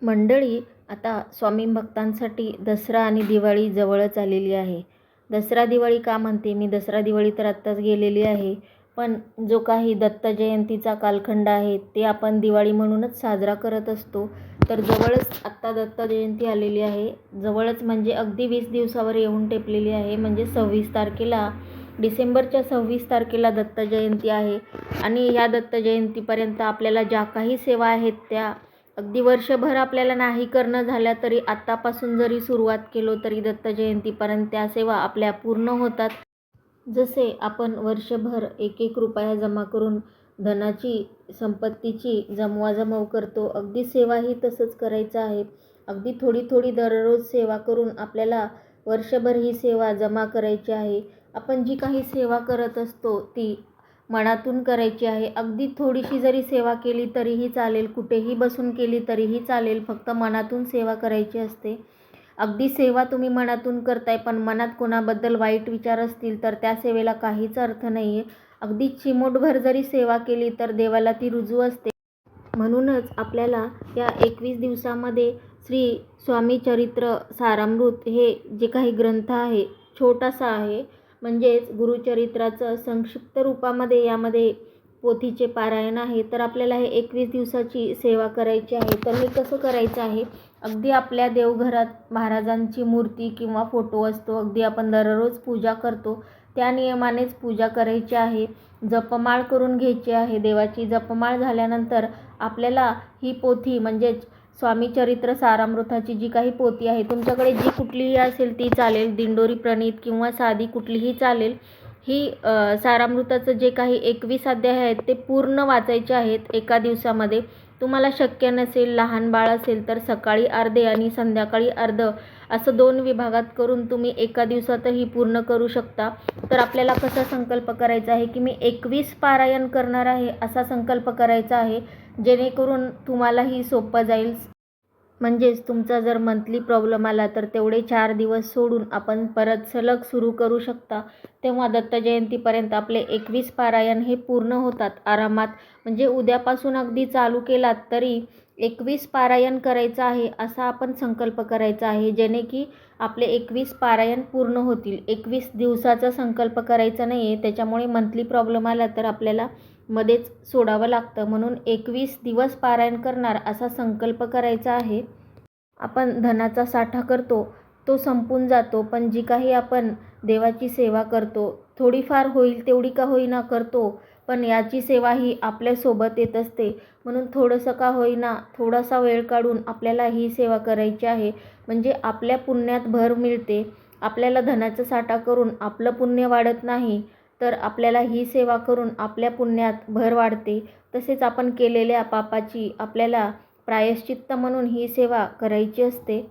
मंडळी, आता स्वामी भक्तांसाठी दसरा आणि दिवाळी जवळच आलेली आहे. दसरा दिवाळी का म्हणते मी? दसरा दिवाळी तर आत्ताच गेलेली आहे, पण जो काही दत्त जयंतीचा कालखंड आहे ते आपण दिवाळी म्हणूनच साजरा करत असतो. तर जवळच आत्ता दत्त जयंती आलेली आहे. जवळच म्हणजे अगदी 20 दिवसावर येऊन टेपलेली आहे. म्हणजे 26 तारखेला, डिसेंबरच्या 26 तारखेला दत्त जयंती आहे. आणि ह्या दत्त जयंतीपर्यंत आपल्याला ज्या काही सेवा आहेत त्या अगदी वर्षभर आपल्याला नाही करणं झाल्या तरी आत्तापासून जरी सुरुवात केलो तरी दत्त जयंतीपर्यंत त्या सेवा आपल्या पूर्ण होतात. जसे आपण वर्षभर एक एक रुपया जमा करून धनाची, संपत्तीची जमवाजमव करतो, अगदी सेवाही तसंच करायचं आहे. अगदी थोडी थोडी दररोज सेवा करून आपल्याला वर्षभर ही सेवा जमा करायची आहे. आपण जी काही सेवा करत असतो ती मनातून करायची आहे. अगदी थोडीशी जरी सेवा केली तरीही चालेल, कुठेही बसून केली तरीही चालेल, फक्त मनातून सेवा करायची असते. अगदी सेवा तुम्ही मनातून करताय पण मनात कोणाबद्दल वाईट विचार असतील तर त्या सेवेला काहीच अर्थ नाही आहे. अगदी चिमूटभर जरी सेवा केली तर देवाला ती रुजू असते. म्हणूनच आपल्याला या 21 दिवसामध्ये श्री स्वामी चरित्र सारामृत हे जे काही ग्रंथ आहे, छोटासा आहे, म्हणजेच गुरुचरित्राचं संक्षिप्त रूपामध्ये यामध्ये पोथीचे पारायण आहे. तर आपल्याला हे 21 दिवसाची सेवा करायची आहे. तर हे कसं करायचं आहे? अगदी आपल्या देवघरात महाराजांची मूर्ती किंवा फोटो असतो, अगदी आपण दररोज पूजा करतो त्या नियमानेच पूजा करायची आहे. जपमाळ करून घ्यायची आहे देवाची. जपमाळ झाल्यानंतर आपल्याला ही पोथी म्हणजेच स्वामी चरित्र सारामृताची जी काही पोथी आहे, तुमच्याकडे जी कुठलीही असेल ती चालेल, दिंडोरी प्रणीत किंवा साधी कुठलीही चालेल. ही सारामृताचं जे काही 21 अध्याय आहेत ते पूर्ण वाचायचे आहेत एका दिवसामध्ये. तुम्हाला शक्य नसेल, लहान बाळ असेल तर सकाळी अर्धे आणि संध्याकाळी अर्धं असं 2 विभागात करून तुम्ही एका दिवसातही पूर्ण करू शकता. तर आपल्याला कसा संकल्प करायचा आहे की मी 21 पारायण करणार आहे असा संकल्प करायचा आहे, जेणेकरून तुम्हालाही सोपं जाईल. म्हणजेच तुमचा जर मंथली प्रॉब्लेम आला तर तेवढे 4 दिवस सोडून आपण परत सलग सुरू करू शकता. तेव्हा दत्त जयंतीपर्यंत आपले 21 पारायण हे पूर्ण होतात आरामात. म्हणजे उद्यापासून अगदी चालू केलात तरी 21 पारायण करायचं आहे असा आपण संकल्प करायचा आहे, जेणे की आपले 21 पारायण पूर्ण होतील. 21 दिवसाचा संकल्प करायचा नाही आहे, त्याच्यामुळे मंथली प्रॉब्लेम आला तर आपल्याला मध्येच सोडावं लागतं. म्हणून 21 दिवस पारायण करणार असा संकल्प करायचा आहे. आपण धनाचा साठा करतो तो संपून जातो, पण जी काही आपण देवाची सेवा करतो, थोडीफार होईल तेवढी का होईना करतो, पण याची सेवा ही आपल्यासोबत येत असते. म्हणून थोडंसं का होईना थोडासा वेळ काढून आपल्याला ही सेवा करायची आहे. म्हणजे आपल्या पुण्यात भर मिळते. आपल्याला धनाचा साठा करून आपलं पुण्य वाढत नाही, तर आपल्याला ही सेवा करून आपल्या पुण्यात भर वाढते. तसेच आपण केलेल्या पापाची आपल्याला प्रायश्चित्त म्हणून ही सेवा करायची असते.